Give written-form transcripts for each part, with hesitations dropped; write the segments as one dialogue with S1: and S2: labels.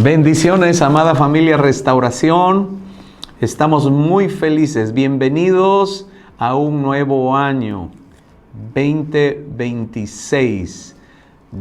S1: Bendiciones, amada familia Restauración. Estamos muy felices. Bienvenidos a un nuevo año 2026.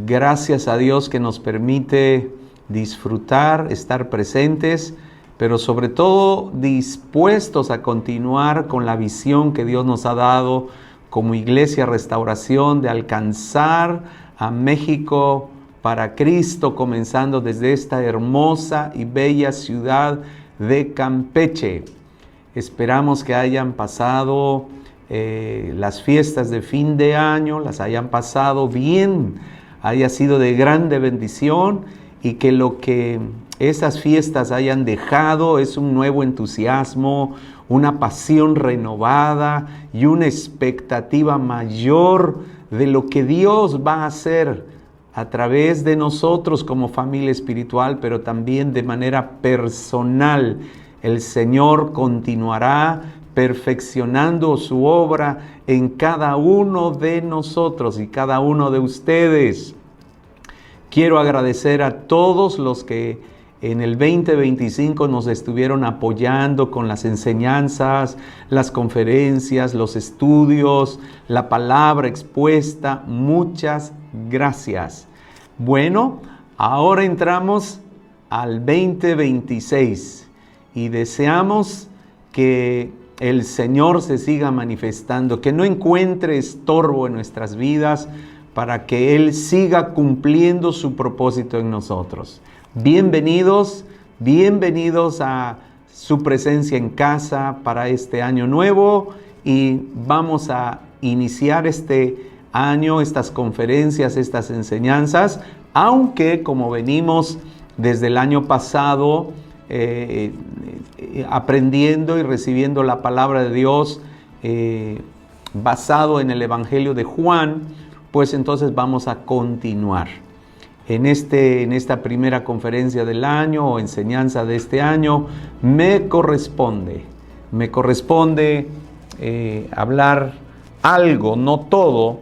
S1: Gracias a Dios que nos permite disfrutar, estar presentes, pero sobre todo dispuestos a continuar con la visión que Dios nos ha dado como Iglesia Restauración de alcanzar a México para Cristo, comenzando desde esta hermosa y bella ciudad de Campeche. Esperamos que hayan pasado las fiestas de fin de año, las hayan pasado bien, haya sido de grande bendición y que lo que esas fiestas hayan dejado es un nuevo entusiasmo, una pasión renovada y una expectativa mayor de lo que Dios va a hacer a través de nosotros como familia espiritual, pero también de manera personal. El Señor continuará perfeccionando su obra en cada uno de nosotros y cada uno de ustedes. Quiero agradecer a todos los que en el 2025 nos estuvieron apoyando con las enseñanzas, las conferencias, los estudios, la palabra expuesta. Muchas gracias. Bueno, ahora entramos al 2026 y deseamos que el Señor se siga manifestando, que no encuentre estorbo en nuestras vidas para que Él siga cumpliendo su propósito en nosotros. Bienvenidos a su presencia en casa para este año nuevo y vamos a iniciar este año, estas conferencias, estas enseñanzas, aunque como venimos desde el año pasado aprendiendo y recibiendo la palabra de Dios basado en el Evangelio de Juan, pues entonces vamos a continuar. En esta primera conferencia del año o enseñanza de este año, me corresponde hablar algo, no todo,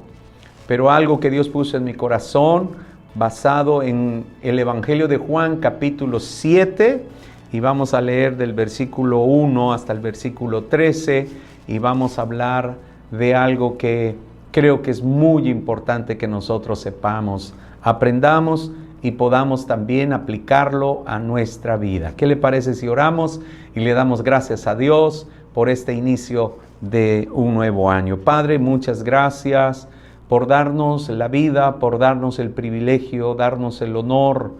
S1: pero algo que Dios puso en mi corazón, basado en el Evangelio de Juan, capítulo 7, y vamos a leer del versículo 1 hasta el versículo 13, y vamos a hablar de algo que creo que es muy importante que nosotros sepamos, aprendamos y podamos también aplicarlo a nuestra vida. ¿Qué le parece si oramos y le damos gracias a Dios por este inicio de un nuevo año? Padre, muchas gracias por darnos la vida, por darnos el privilegio, darnos el honor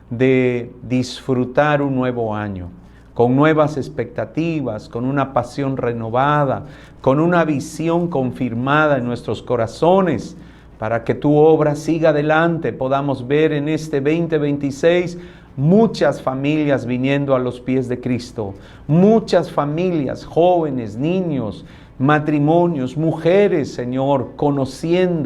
S1: de disfrutar un nuevo año, con nuevas expectativas, con una pasión renovada, con una visión confirmada en nuestros corazones, para que tu obra siga adelante. Podamos ver en este 2026 muchas familias viniendo a los pies de Cristo, muchas familias, jóvenes, niños, matrimonios, mujeres, Señor,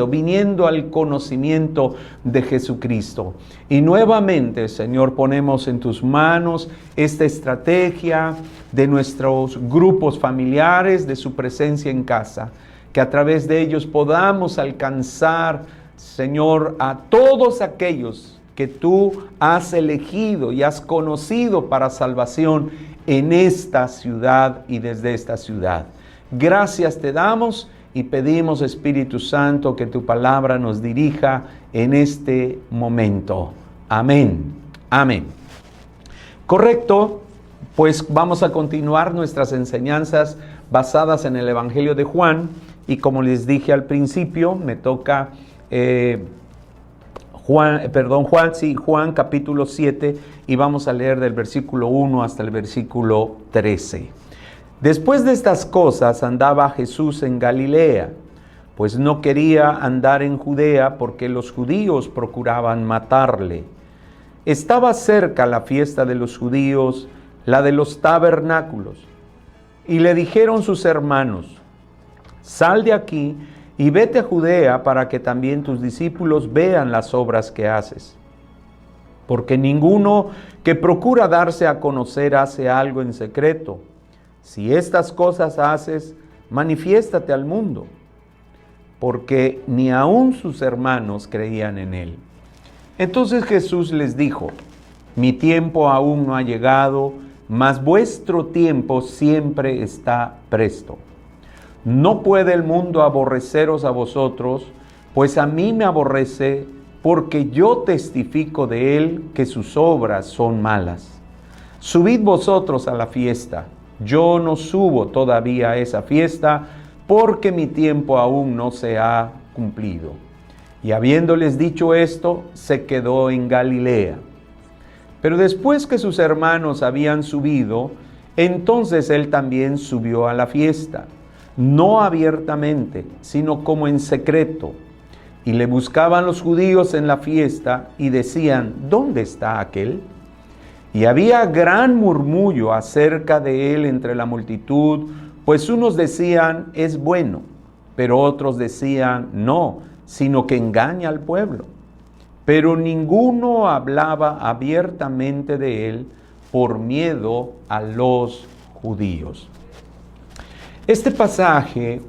S1: viniendo al conocimiento de Jesucristo. Y nuevamente, Señor, ponemos en tus manos esta estrategia de nuestros grupos familiares, de su presencia en casa, que a través de ellos podamos alcanzar, Señor, a todos aquellos que tú has elegido y has conocido para salvación en esta ciudad y desde esta ciudad. Gracias te damos y pedimos, Espíritu Santo, que tu palabra nos dirija en este momento. Amén. Amén. Correcto, pues vamos a continuar nuestras enseñanzas basadas en el Evangelio de Juan. Y como les dije al principio, me toca Juan capítulo 7 y vamos a leer del versículo 1 hasta el versículo 13. Después de estas cosas andaba Jesús en Galilea, pues no quería andar en Judea porque los judíos procuraban matarle. Estaba cerca la fiesta de los judíos, la de los tabernáculos, y le dijeron sus hermanos: sal de aquí y vete a Judea para que también tus discípulos vean las obras que haces. Porque ninguno que procura darse a conocer hace algo en secreto. Si estas cosas haces, manifiéstate al mundo. Porque ni aun sus hermanos creían en él. Entonces Jesús les dijo: Mi tiempo aún no ha llegado, mas vuestro tiempo siempre está presto. No puede el mundo aborreceros a vosotros, pues a mí me aborrece, porque yo testifico de él que sus obras son malas. Subid vosotros a la fiesta. Yo no subo todavía a esa fiesta, porque mi tiempo aún no se ha cumplido. Y habiéndoles dicho esto, se quedó en Galilea. Pero después que sus hermanos habían subido, entonces él también subió a la fiesta, no abiertamente, sino como en secreto. Y le buscaban los judíos en la fiesta y decían, ¿dónde está aquel? Y había gran murmullo acerca de él entre la multitud, pues unos decían, es bueno, pero otros decían, no, sino que engaña al pueblo. Pero ninguno hablaba abiertamente de él por miedo a los judíos. Este pasaje,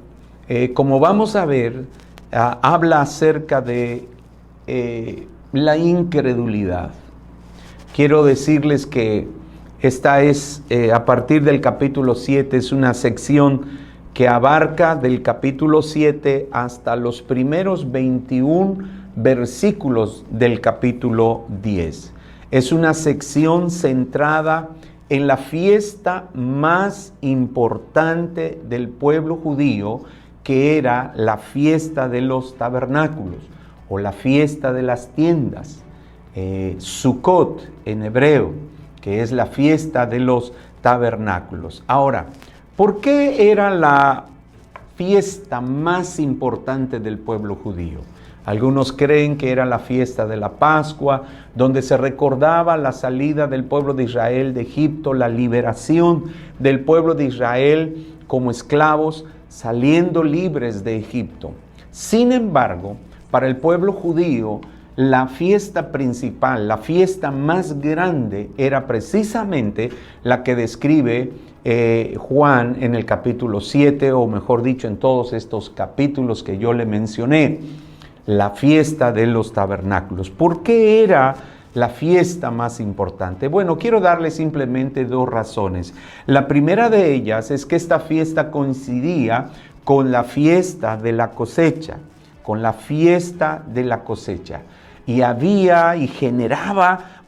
S1: como vamos a ver, habla acerca de la incredulidad. Quiero decirles que esta es, a partir del capítulo 7, es una sección que abarca del capítulo 7 hasta los primeros 21 versículos del capítulo 10. Es una sección centrada en la fiesta más importante del pueblo judío, que era la fiesta de los tabernáculos o la fiesta de las tiendas, Sukkot en hebreo, que es la fiesta de los tabernáculos. Ahora, ¿por qué era la fiesta más importante del pueblo judío? Algunos creen que era la fiesta de la Pascua, donde se recordaba la salida del pueblo de Israel de Egipto, la liberación del pueblo de Israel como esclavos, saliendo libres de Egipto. Sin embargo, para el pueblo judío, la fiesta principal, la fiesta más grande, era precisamente la que describe Juan en el capítulo 7, o mejor dicho, en todos estos capítulos que yo le mencioné, la fiesta de los tabernáculos. ¿Por qué era la fiesta más importante? Bueno, quiero darle simplemente dos razones. La primera de ellas es que esta fiesta coincidía con la fiesta de la cosecha, con la fiesta de la cosecha. Y había y generaba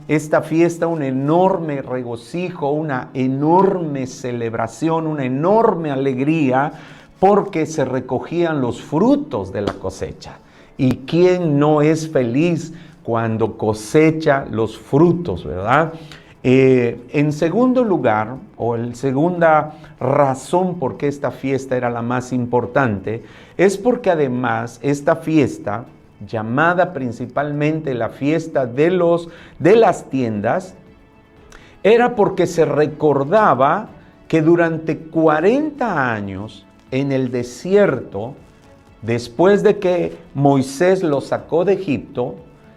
S1: esta fiesta un enorme regocijo, una enorme celebración, una enorme alegría, porque se recogían los frutos de la cosecha. ¿Y quién no es feliz cuando cosecha los frutos, verdad? En segundo lugar, o en segunda razón por qué esta fiesta era la más importante, es porque además esta fiesta, llamada principalmente la fiesta de las tiendas, era porque se recordaba que durante 40 años en el desierto, después de que Moisés los sacó de Egipto,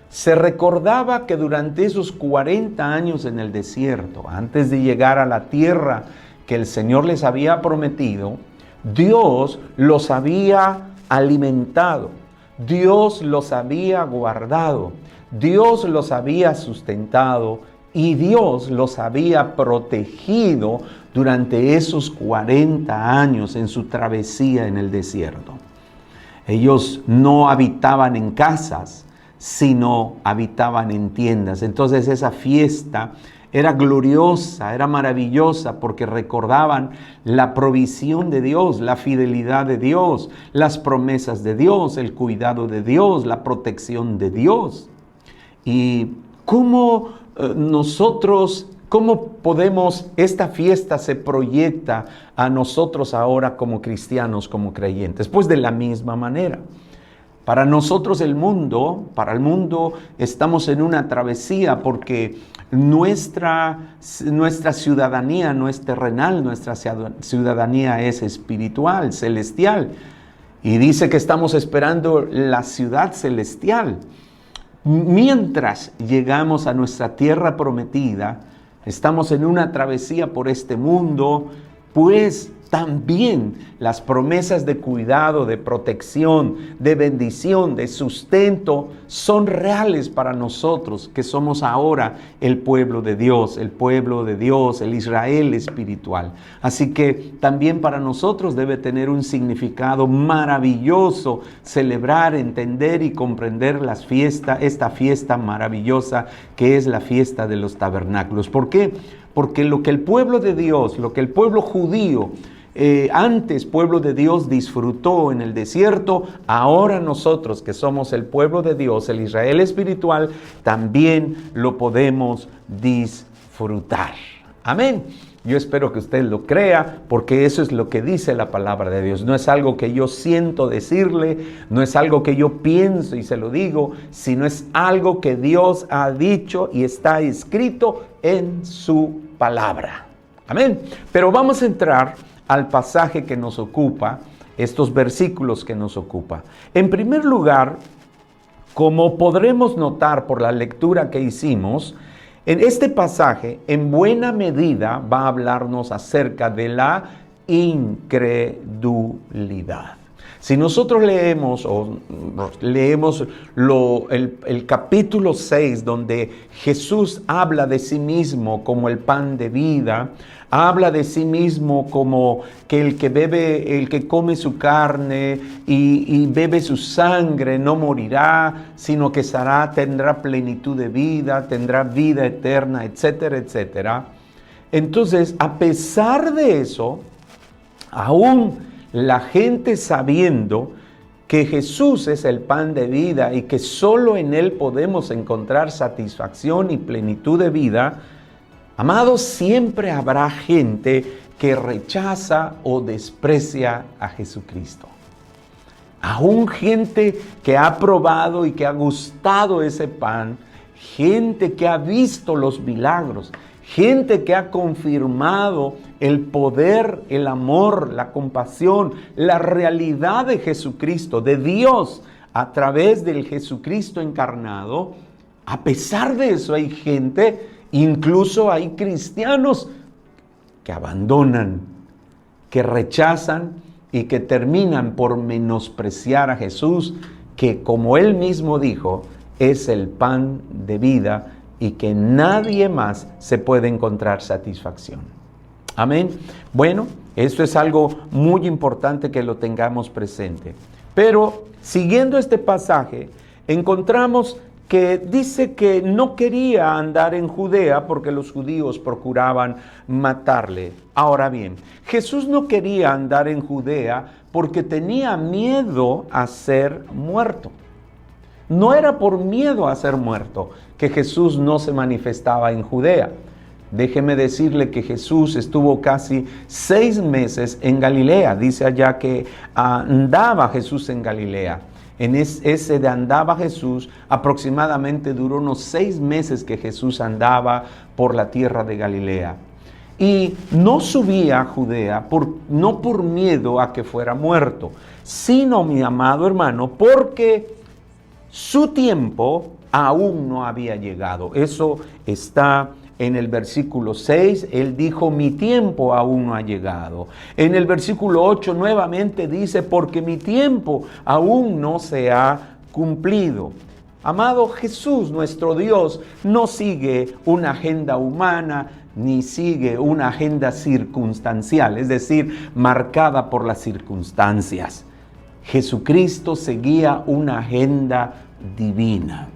S1: se recordaba que durante esos 40 años en el desierto, antes de llegar a la tierra que el Señor les había prometido, Dios los había alimentado, Dios los había guardado, Dios los había sustentado y Dios los había protegido durante esos 40 años en su travesía en el desierto. Ellos no habitaban en casas, sino habitaban en tiendas. Entonces esa fiesta era gloriosa, era maravillosa, porque recordaban la provisión de Dios, la fidelidad de Dios, las promesas de Dios, el cuidado de Dios, la protección de Dios. Y cómo podemos, esta fiesta se proyecta a nosotros ahora como cristianos, como creyentes. Pues de la misma manera. Para nosotros para el mundo estamos en una travesía, porque nuestra ciudadanía no es terrenal, nuestra ciudadanía es espiritual, celestial. Y dice que estamos esperando la ciudad celestial. Mientras llegamos a nuestra tierra prometida, estamos en una travesía por este mundo, pues también las promesas de cuidado, de protección, de bendición, de sustento son reales para nosotros que somos ahora el pueblo de Dios, el Israel espiritual. Así que también para nosotros debe tener un significado maravilloso celebrar, entender y comprender esta fiesta maravillosa que es la fiesta de los tabernáculos. ¿Por qué? Porque lo que el pueblo de Dios, lo que el pueblo judío, antes pueblo de Dios disfrutó en el desierto, ahora nosotros que somos el pueblo de Dios, el Israel espiritual, también lo podemos disfrutar. Amén. Yo espero que usted lo crea, porque eso es lo que dice la palabra de Dios. No es algo que yo siento decirle, no es algo que yo pienso y se lo digo, sino es algo que Dios ha dicho y está escrito en su palabra. Amén. Pero vamos a entrar al pasaje que nos ocupa, estos versículos que nos ocupa. En primer lugar, como podremos notar por la lectura que hicimos, en este pasaje en buena medida va a hablarnos acerca de la incredulidad. Si nosotros leemos el capítulo 6, donde Jesús habla de sí mismo como el pan de vida, habla de sí mismo como que el que come su carne y bebe su sangre no morirá, sino que tendrá plenitud de vida, tendrá vida eterna, etcétera, etcétera. Entonces, a pesar de eso, aún la gente, sabiendo que Jesús es el pan de vida y que solo en Él podemos encontrar satisfacción y plenitud de vida, amados, siempre habrá gente que rechaza o desprecia a Jesucristo. Aún gente que ha probado y que ha gustado ese pan, gente que ha visto los milagros, gente que ha confirmado el poder, el amor, la compasión, la realidad de Jesucristo, de Dios, a través del Jesucristo encarnado. A pesar de eso hay gente, incluso hay cristianos que abandonan, que rechazan y que terminan por menospreciar a Jesús, que como Él mismo dijo, es el pan de vida y que nadie más se puede encontrar satisfacción. Amén. Bueno, esto es algo muy importante que lo tengamos presente. Pero siguiendo este pasaje, encontramos que dice que no quería andar en Judea porque los judíos procuraban matarle. Ahora bien, Jesús no quería andar en Judea porque tenía miedo a ser muerto. No era por miedo a ser muerto que Jesús no se manifestaba en Judea. Déjeme decirle que Jesús estuvo casi 6 meses en Galilea. Dice allá que andaba Jesús en Galilea. En ese de andaba Jesús, aproximadamente duró unos 6 meses que Jesús andaba por la tierra de Galilea. Y no subía a Judea, no por miedo a que fuera muerto, sino, mi amado hermano, porque su tiempo aún no había llegado. Eso está en el versículo 6, Él dijo, mi tiempo aún no ha llegado. En el versículo 8 nuevamente dice, porque mi tiempo aún no se ha cumplido. Amado, Jesús, nuestro Dios, no sigue una agenda humana, ni sigue una agenda circunstancial, es decir, marcada por las circunstancias. Jesucristo seguía una agenda divina.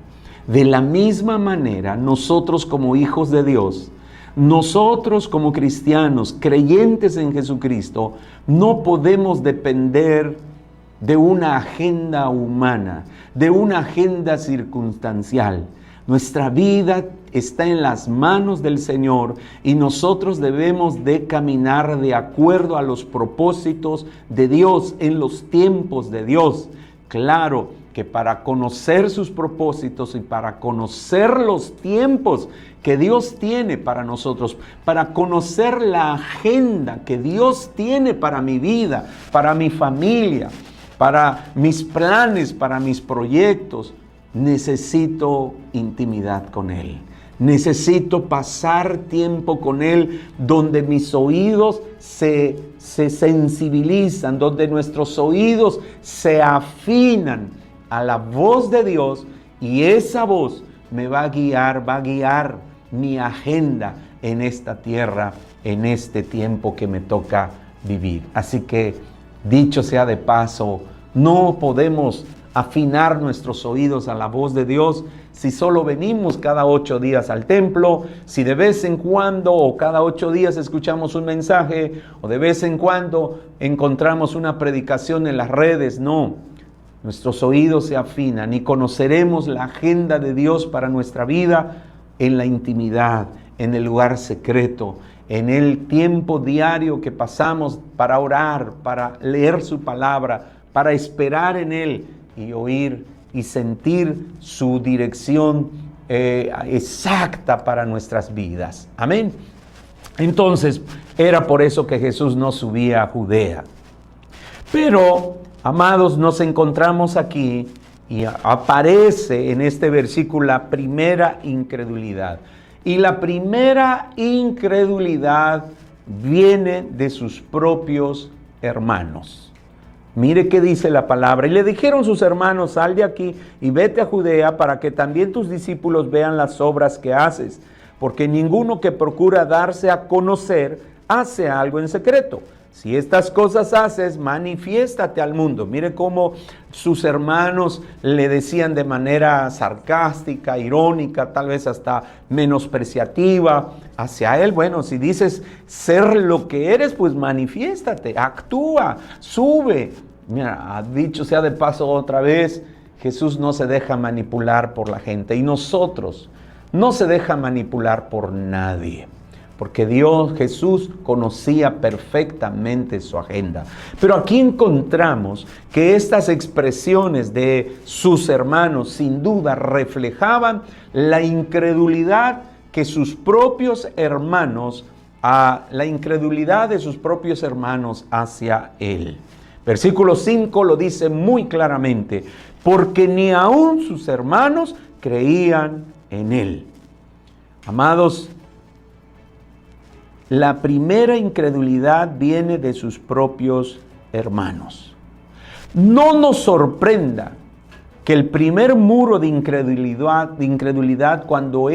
S1: De la misma manera, nosotros como hijos de Dios, nosotros como cristianos, creyentes en Jesucristo, no podemos depender de una agenda humana, de una agenda circunstancial. Nuestra vida está en las manos del Señor y nosotros debemos de caminar de acuerdo a los propósitos de Dios en los tiempos de Dios. Claro que para conocer sus propósitos y para conocer los tiempos que Dios tiene para nosotros, para conocer la agenda que Dios tiene para mi vida, para mi familia, para mis planes, para mis proyectos, necesito intimidad con Él. Necesito pasar tiempo con Él donde mis oídos se sensibilizan, donde nuestros oídos se afinan a la voz de Dios, y esa voz me va a guiar mi agenda en esta tierra, en este tiempo que me toca vivir. Así que, dicho sea de paso, no podemos afinar nuestros oídos a la voz de Dios si solo venimos cada 8 días al templo, si de vez en cuando o cada 8 días escuchamos un mensaje, o de vez en cuando encontramos una predicación en las redes. No, nuestros oídos se afinan y conoceremos la agenda de Dios para nuestra vida en la intimidad, en el lugar secreto, en el tiempo diario que pasamos para orar, para leer su palabra, para esperar en Él y oír y sentir su dirección exacta para nuestras vidas. Amén. Entonces, era por eso que Jesús no subía a Judea. Pero, amados, nos encontramos aquí y aparece en este versículo la primera incredulidad. Y la primera incredulidad viene de sus propios hermanos. Mire qué dice la palabra. Y le dijeron sus hermanos: sal de aquí y vete a Judea, para que también tus discípulos vean las obras que haces. Porque ninguno que procura darse a conocer hace algo en secreto. Si estas cosas haces, manifiéstate al mundo. Mire cómo sus hermanos le decían de manera sarcástica, irónica, tal vez hasta menospreciativa hacia él. Bueno, si dices ser lo que eres, pues manifiéstate, actúa, sube. Mira, dicho sea de paso otra vez, Jesús no se deja manipular por la gente, y nosotros no se deja manipular por nadie. Porque Jesús conocía perfectamente su agenda. Pero aquí encontramos que estas expresiones de sus hermanos sin duda reflejaban la incredulidad que sus propios hermanos, la incredulidad de sus propios hermanos hacia Él. Versículo 5 lo dice muy claramente: porque ni aun sus hermanos creían en Él. Amados, la primera incredulidad viene de sus propios hermanos. No nos sorprenda que el primer muro de incredulidad cuando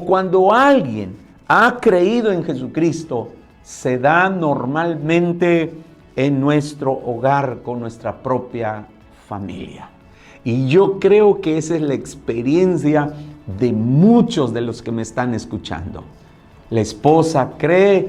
S1: cuando alguien ha creído en Jesucristo se da normalmente en nuestro hogar, con nuestra propia familia. Y yo creo que esa es la experiencia de muchos de los que me están escuchando. La esposa cree,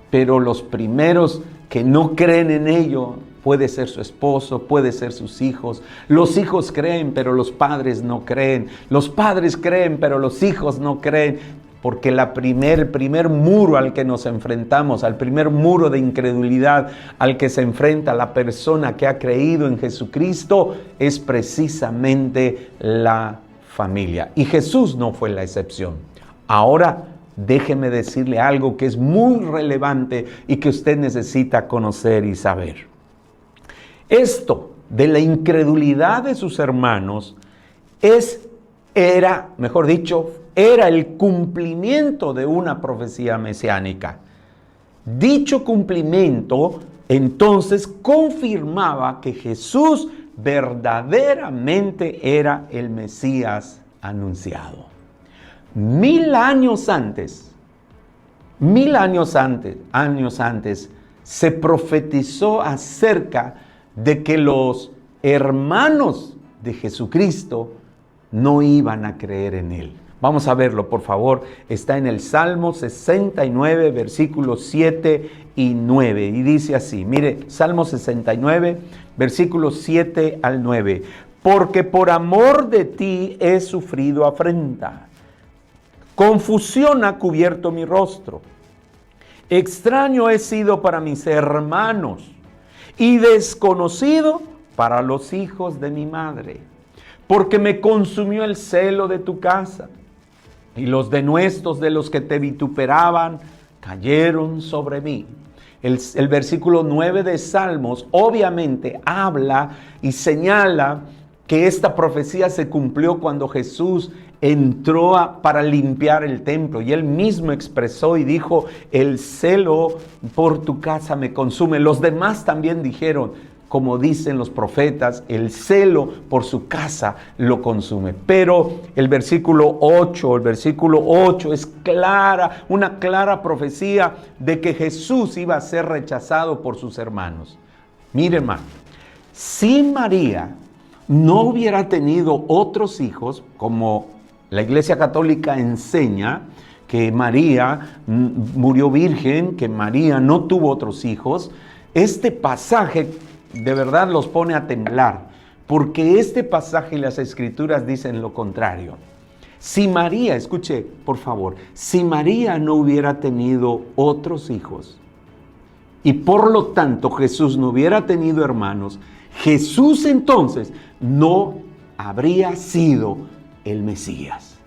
S1: pero los primeros que no creen en ello puede ser su esposo, puede ser sus hijos. Los hijos creen, pero los padres no creen. Los padres creen, pero los hijos no creen. Porque el primer muro al que nos enfrentamos, al primer muro de incredulidad al que se enfrenta la persona que ha creído en Jesucristo, es precisamente la familia. Y Jesús no fue la excepción. Ahora, déjeme decirle algo que es muy relevante y que usted necesita conocer y saber. Esto de la incredulidad de sus hermanos era el cumplimiento de una profecía mesiánica. Dicho cumplimiento entonces confirmaba que Jesús verdaderamente era el Mesías anunciado. 1000 años antes, se profetizó acerca de que los hermanos de Jesucristo no iban a creer en Él. Vamos a verlo, por favor. Está en el Salmo 69, versículos 7 y 9. Y dice así, mire, Salmo 69, versículos 7 al 9. Porque por amor de ti he sufrido afrenta. Confusión ha cubierto mi rostro. Extraño he sido para mis hermanos y desconocido para los hijos de mi madre. Porque me consumió el celo de tu casa y los denuestos de los que te vituperaban cayeron sobre mí. El versículo 9 de Salmos obviamente habla y señala que esta profecía se cumplió cuando Jesús entró para limpiar el templo. Y él mismo expresó y dijo, el celo por tu casa me consume. Los demás también dijeron, como dicen los profetas, el celo por su casa lo consume. Pero el versículo 8 es clara, una clara profecía de que Jesús iba a ser rechazado por sus hermanos. Miren, hermano, si María no hubiera tenido otros hijos, como la Iglesia Católica enseña, que María murió virgen, que María no tuvo otros hijos, este pasaje de verdad los pone a temblar, porque este pasaje y las Escrituras dicen lo contrario. Si María, escuche por favor, si María no hubiera tenido otros hijos y por lo tanto Jesús no hubiera tenido hermanos, Jesús entonces no habría sido el Mesías.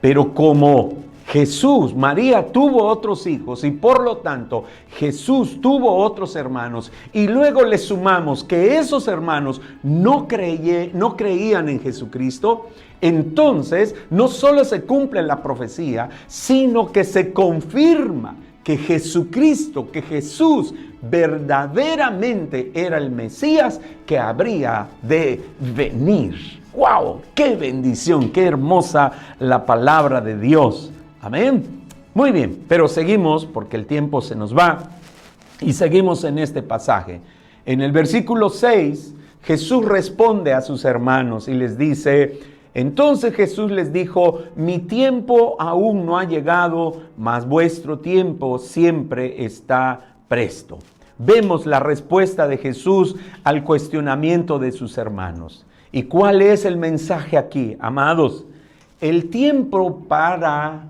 S1: Pero como María tuvo otros hijos y por lo tanto Jesús tuvo otros hermanos y luego le sumamos que esos hermanos no creían en Jesucristo, entonces no solo se cumple la profecía, sino que se confirma que Jesucristo, que Jesús verdaderamente era el Mesías que habría de venir. ¡Wow! ¡Qué bendición! ¡Qué hermosa la palabra de Dios! Amén. Muy bien, pero seguimos porque el tiempo se nos va y seguimos en este pasaje. En el versículo 6, Jesús responde a sus hermanos y les dice, entonces Jesús les dijo, mi tiempo aún no ha llegado, mas vuestro tiempo siempre está presto. Vemos la respuesta de Jesús al cuestionamiento de sus hermanos. ¿Y cuál es el mensaje aquí, amados? El tiempo para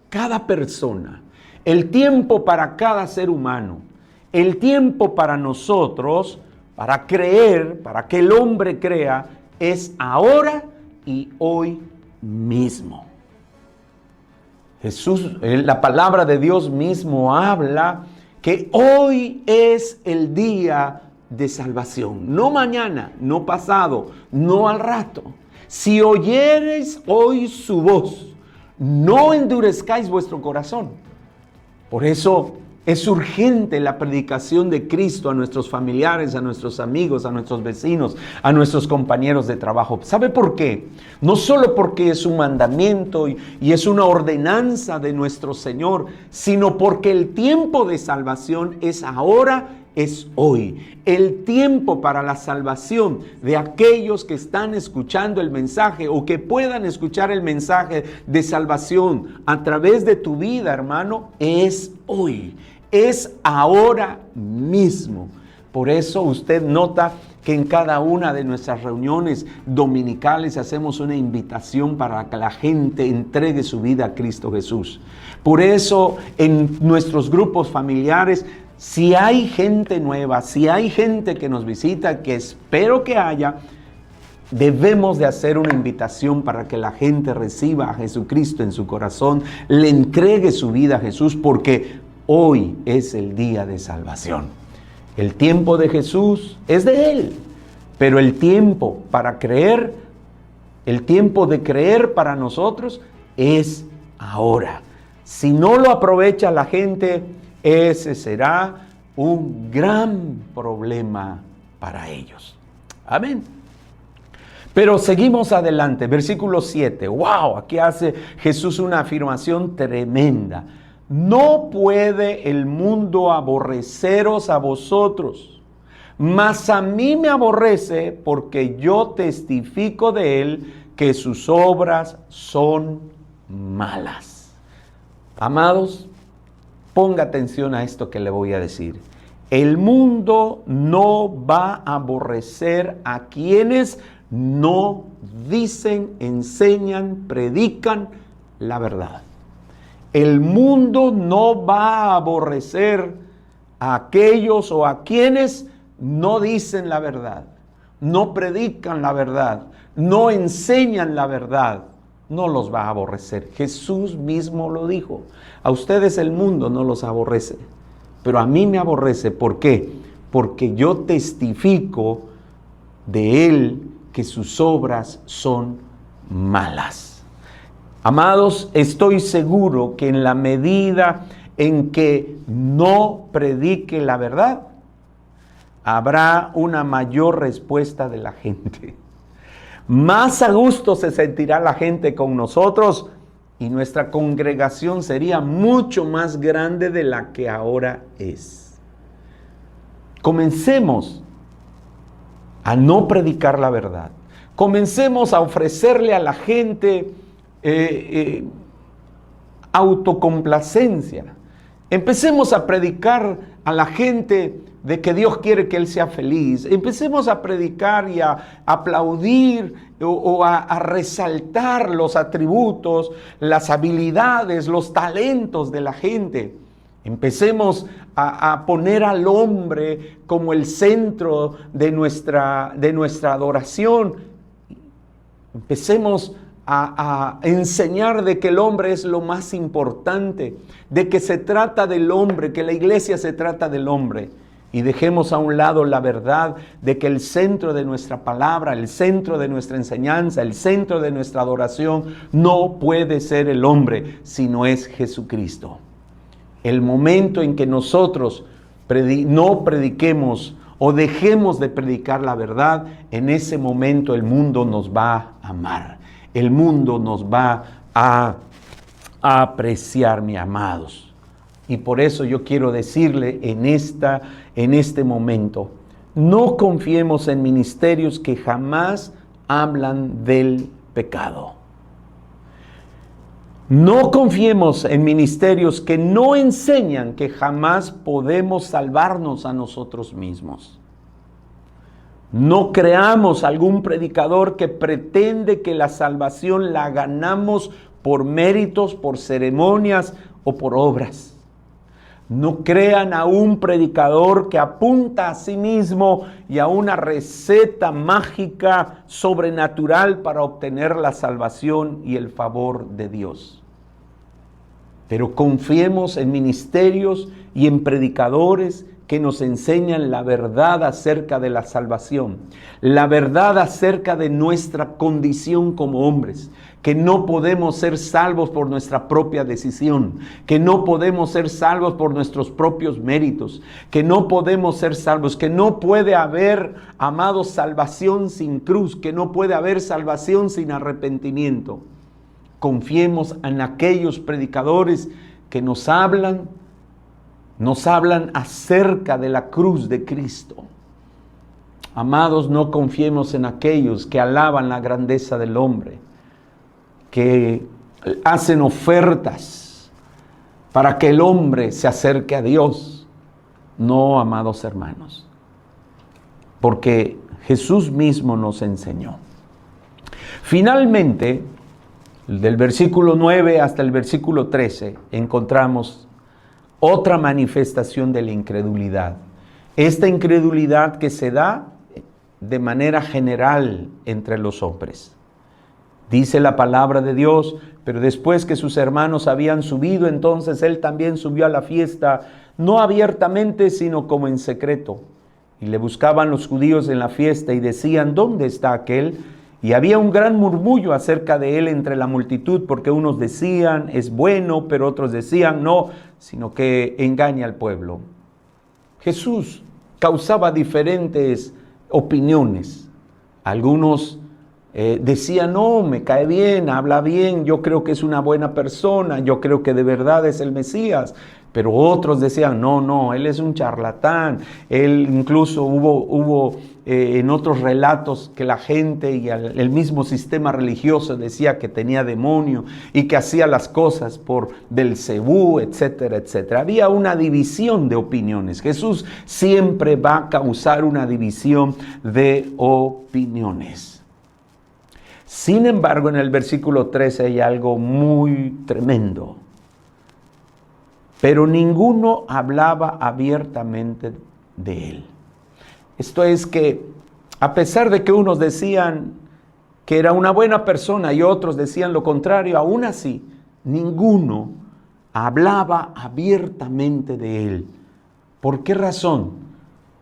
S1: cada persona, el tiempo para cada ser humano, el tiempo para nosotros, para creer, para que el hombre crea, es ahora y hoy mismo. Jesús, la palabra de Dios mismo habla que hoy es el día de salvación, no mañana, no pasado, no al rato. Si oyereis hoy su voz, no endurezcáis vuestro corazón. Por eso es urgente la predicación de Cristo a nuestros familiares, a nuestros amigos, a nuestros vecinos, a nuestros compañeros de trabajo. ¿Sabe por qué? No solo porque es un mandamiento y es una ordenanza de nuestro Señor, sino porque el tiempo de salvación es ahora, es hoy. El tiempo para la salvación de aquellos que están escuchando el mensaje o que puedan escuchar el mensaje de salvación a través de tu vida, hermano, es hoy. Es ahora mismo. Por eso usted nota que en cada una de nuestras reuniones dominicales hacemos una invitación para que la gente entregue su vida a Cristo Jesús. Por eso en nuestros grupos familiares, si hay gente nueva, si hay gente que nos visita, que espero que haya, debemos de hacer una invitación para que la gente reciba a Jesucristo en su corazón, le entregue su vida a Jesús, porque hoy es el día de salvación. El tiempo de Jesús es de Él, pero el tiempo para creer, el tiempo de creer para nosotros es ahora. Si no lo aprovecha la gente, ese será un gran problema para ellos. Amén. Pero seguimos adelante, versículo 7. ¡Wow! Aquí hace Jesús una afirmación tremenda. No puede el mundo aborreceros a vosotros, mas a mí me aborrece porque yo testifico de él que sus obras son malas. Amados, ponga atención a esto que le voy a decir. El mundo no va a aborrecer a quienes no dicen, enseñan, predican la verdad. El mundo no va a aborrecer a aquellos o a quienes no dicen la verdad, no predican la verdad, no enseñan la verdad. No los va a aborrecer. Jesús mismo lo dijo. A ustedes el mundo no los aborrece, pero a mí me aborrece. ¿Por qué? Porque yo testifico de Él que sus obras son malas. Amados, estoy seguro que en la medida en que no predique la verdad, habrá una mayor respuesta de la gente. Más a gusto se sentirá la gente con nosotros y nuestra congregación sería mucho más grande de la que ahora es. Comencemos a no predicar la verdad. Comencemos a ofrecerle a la gente autocomplacencia. Empecemos a predicar a la gente de que Dios quiere que él sea feliz. Empecemos a predicar y a aplaudir o a resaltar los atributos, las habilidades, los talentos de la gente. Empecemos a poner al hombre como el centro de nuestra adoración. Empecemos a enseñar de que el hombre es lo más importante, de que se trata del hombre, que la iglesia se trata del hombre. Y dejemos a un lado la verdad de que el centro de nuestra palabra, el centro de nuestra enseñanza, el centro de nuestra adoración no puede ser el hombre, sino es Jesucristo. El momento en que nosotros no prediquemos o dejemos de predicar la verdad, en ese momento el mundo nos va a amar. El mundo nos va a apreciar, mis amados. Y por eso yo quiero decirle en este momento, no confiemos en ministerios que jamás hablan del pecado. No confiemos en ministerios que no enseñan que jamás podemos salvarnos a nosotros mismos. No creamos algún predicador que pretende que la salvación la ganamos por méritos, por ceremonias o por obras. No crean a un predicador que apunta a sí mismo y a una receta mágica sobrenatural para obtener la salvación y el favor de Dios. Pero confiemos en ministerios y en predicadores que nos enseñan la verdad acerca de la salvación, la verdad acerca de nuestra condición como hombres, que no podemos ser salvos por nuestra propia decisión, que no podemos ser salvos por nuestros propios méritos, que no podemos ser salvos, que no puede haber, amados, salvación sin cruz, que no puede haber salvación sin arrepentimiento. Confiemos en aquellos predicadores que nos hablan acerca de la cruz de Cristo. Amados, no confiemos en aquellos que alaban la grandeza del hombre, que hacen ofertas para que el hombre se acerque a Dios. No, amados hermanos, porque Jesús mismo nos enseñó. Finalmente, del versículo 9 hasta el versículo 13, encontramos otra manifestación de la incredulidad. Esta incredulidad que se da de manera general entre los hombres. Dice la palabra de Dios, pero después que sus hermanos habían subido, entonces él también subió a la fiesta, no abiertamente, sino como en secreto. Y le buscaban los judíos en la fiesta y decían, ¿dónde está aquel? Y había un gran murmullo acerca de él entre la multitud, porque unos decían, es bueno, pero otros decían, no, sino que engaña al pueblo. Jesús causaba diferentes opiniones. Algunos decían, no, me cae bien, habla bien, yo creo que es una buena persona, yo creo que de verdad es el Mesías. Pero otros decían, no, él es un charlatán. Él incluso hubo en otros relatos que la gente y el mismo sistema religioso decía que tenía demonio y que hacía las cosas por Belcebú, etcétera, etcétera. Había una división de opiniones. Jesús siempre va a causar una división de opiniones. Sin embargo, en el versículo 13 hay algo muy tremendo. Pero ninguno hablaba abiertamente de él. Esto es que, a pesar de que unos decían que era una buena persona y otros decían lo contrario, aún así, ninguno hablaba abiertamente de él. ¿Por qué razón?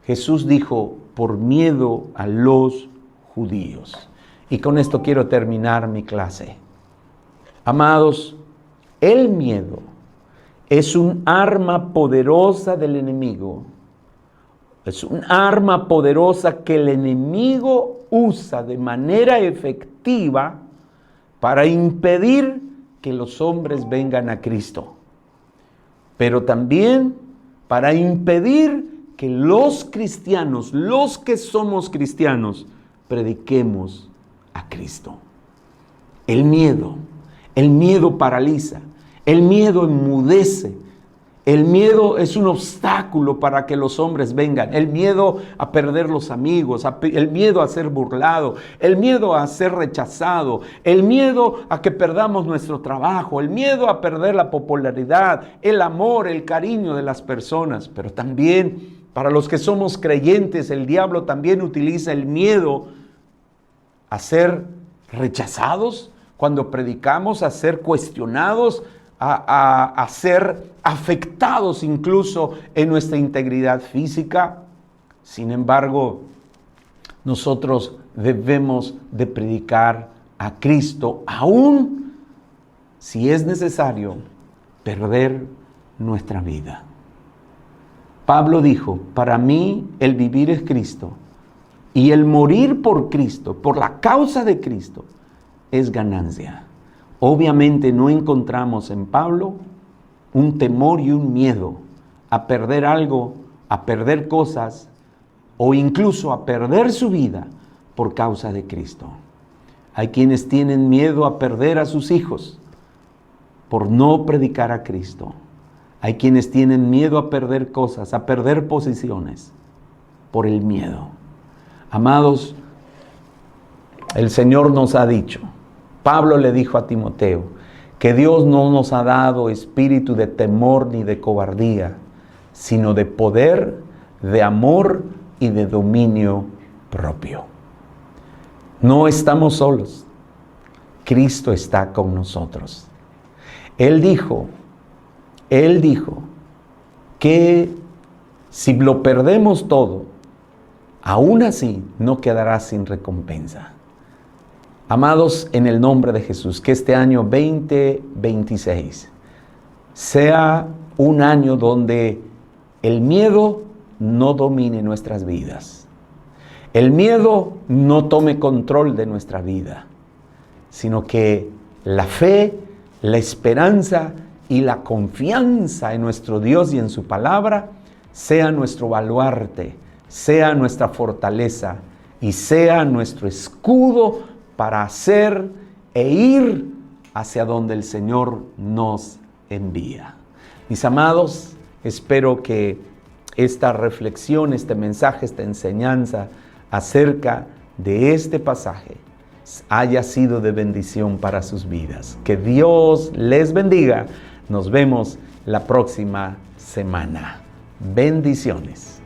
S1: Jesús dijo, por miedo a los judíos. Y con esto quiero terminar mi clase. Amados, el miedo es un arma poderosa del enemigo. Es un arma poderosa que el enemigo usa de manera efectiva para impedir que los hombres vengan a Cristo. Pero también para impedir que los cristianos, los que somos cristianos, prediquemos a Cristo. El miedo paraliza, el miedo enmudece, el miedo es un obstáculo para que los hombres vengan, el miedo a perder los amigos, el miedo a ser burlado, el miedo a ser rechazado, el miedo a que perdamos nuestro trabajo, el miedo a perder la popularidad, el amor, el cariño de las personas. Pero también para los que somos creyentes, el diablo también utiliza el miedo a ser rechazados cuando predicamos, a ser cuestionados, a ser afectados incluso en nuestra integridad física. Sin embargo, nosotros debemos de predicar a Cristo, aun si es necesario perder nuestra vida. Pablo dijo, para mí el vivir es Cristo y el morir por Cristo, por la causa de Cristo, es ganancia. Obviamente no encontramos en Pablo un temor y un miedo a perder algo, a perder cosas o incluso a perder su vida por causa de Cristo. Hay quienes tienen miedo a perder a sus hijos por no predicar a Cristo. Hay quienes tienen miedo a perder cosas, a perder posiciones por el miedo. Amados, el Señor nos ha dicho, Pablo le dijo a Timoteo, que Dios no nos ha dado espíritu de temor ni de cobardía, sino de poder, de amor y de dominio propio. No estamos solos. Cristo está con nosotros. Él dijo que si lo perdemos todo, aún así no quedará sin recompensa. Amados, en el nombre de Jesús, que este año 2026 sea un año donde el miedo no domine nuestras vidas. El miedo no tome control de nuestra vida, sino que la fe, la esperanza y la confianza en nuestro Dios y en su palabra sea nuestro baluarte, sea nuestra fortaleza y sea nuestro escudo para hacer e ir hacia donde el Señor nos envía. Mis amados, espero que esta reflexión, este mensaje, esta enseñanza acerca de este pasaje haya sido de bendición para sus vidas. Que Dios les bendiga. Nos vemos la próxima semana. Bendiciones.